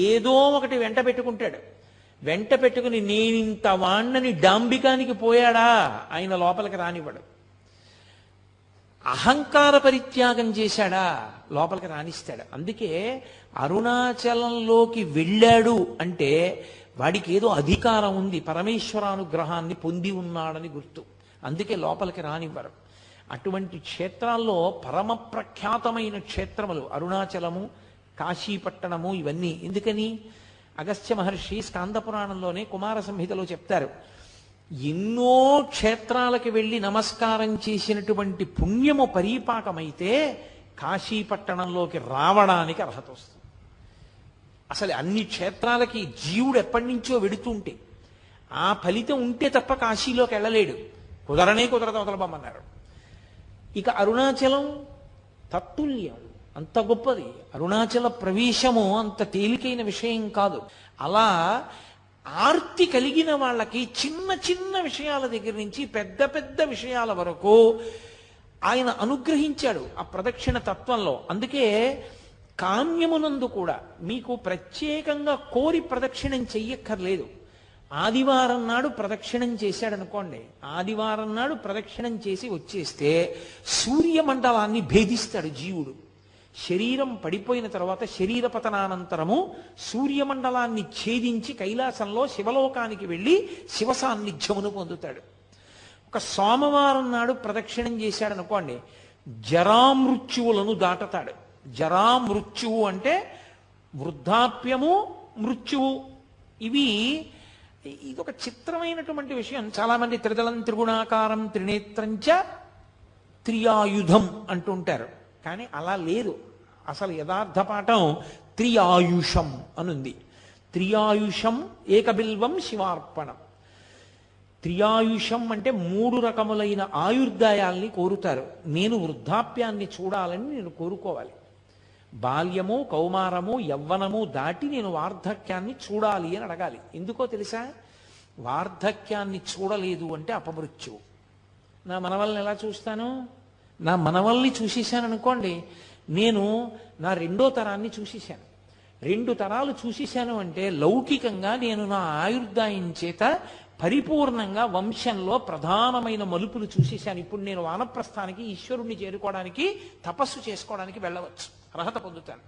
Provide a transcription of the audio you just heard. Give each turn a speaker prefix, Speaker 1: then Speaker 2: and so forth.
Speaker 1: ఏదో ఒకటి వెంట పెట్టుకుంటాడు. వెంట పెట్టుకుని నేనింత వాణ్ణని డాంబికానికి పోయాడా ఆయన లోపలికి రానివ్వడు. అహంకార పరిత్యాగం చేశాడా లోపలికి రాణిస్తాడు. అందుకే అరుణాచలంలోకి వెళ్ళాడు అంటే వాడికి ఏదో అధికారం ఉంది, పరమేశ్వరానుగ్రహాన్ని పొంది ఉన్నాడని గుర్తు. అందుకే లోపలికి రానివ్వరు. అటువంటి క్షేత్రాల్లో పరమ ప్రఖ్యాతమైన క్షేత్రములు అరుణాచలము, కాశీపట్టణము ఇవన్నీ. ఎందుకని అగస్త్య మహర్షి స్కాంద పురాణంలోనే కుమార సంహితలో చెప్తారు, ఎన్నో క్షేత్రాలకు వెళ్ళి నమస్కారం చేసినటువంటి పుణ్యము పరీపాకమైతే కాశీపట్టణంలోకి రావడానికి అర్హత వస్తుంది. అసలు అన్ని క్షేత్రాలకి జీవుడు ఎప్పటి నుంచో వెడుతుంటే ఆ ఫలితం ఉంటే తప్ప కాశీలోకి వెళ్ళలేడు. కుదరనే కుదరదు, వదలబమ్మన్నారు. ఇక అరుణాచలం తత్తుల్యం, అంత గొప్పది. అరుణాచల ప్రవేశము అంత తేలికైన విషయం కాదు. అలా ఆర్తి కలిగిన వాళ్ళకి చిన్న చిన్న విషయాల దగ్గర నుంచి పెద్ద పెద్ద విషయాల వరకు ఆయన అనుగ్రహించాడు ఆ ప్రదక్షిణ తత్వంలో. అందుకే కామ్యమునందు కూడా మీకు ప్రత్యేకంగా కోరి ప్రదక్షిణం చెయ్యక్కర్లేదు. ఆదివారం నాడు ప్రదక్షిణం చేశాడనుకోండి, ఆదివారం నాడు ప్రదక్షిణం చేసి వచ్చేస్తే సూర్యమండలాన్ని భేదిస్తాడు జీవుడు. శరీరం పడిపోయిన తర్వాత శరీర పతనానంతరము సూర్యమండలాన్ని ఛేదించి కైలాసంలో శివలోకానికి వెళ్ళి శివ సాన్నిధ్యమును పొందుతాడు. ఒక సోమవారం నాడు ప్రదక్షిణం చేశాడనుకోండి, జరామృత్యువులను దాటతాడు. జరామృత్యువు అంటే వృద్ధాప్యము, మృత్యువు. ఇదొక చిత్రమైనటువంటి విషయం. చాలామంది త్రిదళం త్రిగుణాకారం త్రినేత్రంచ త్రియాయుధం అంటుంటారు, కానీ అలా లేదు. అసలు యథార్థ పాఠం త్రియాయుషం అనుంది. త్రియాయుషం ఏకబిల్వం శివార్పణం. త్రియాయుషం అంటే 3 రకములైన ఆయుర్దాయాల్ని కోరుతారు. నేను వృద్ధాప్యాన్ని చూడాలని నేను కోరుకోవాలి. బాల్యము, కౌమారము, యవ్వనము దాటి నేను వార్ధక్యాన్ని చూడాలి అని అడగాలి. ఎందుకో తెలుసా? వార్ధక్యాన్ని చూడలేదు అంటే అపమృత్యువు. నా మనవల్ని ఎలా చూస్తాను? నా మనవల్ని చూసేశాను అనుకోండి, నేను నా 2వ తరాన్ని చూసేశాను. 2 తరాలు చూసేశాను అంటే లౌకికంగా నేను నా ఆయుర్దాయం చేత పరిపూర్ణంగా వంశంలో ప్రధానమైన మలుపులు చూసేశాను. ఇప్పుడు నేను వానప్రస్థానికి, ఈశ్వరుణ్ణి చేరుకోవడానికి, తపస్సు చేసుకోవడానికి వెళ్ళవచ్చు, అర్హత పొందుతాను.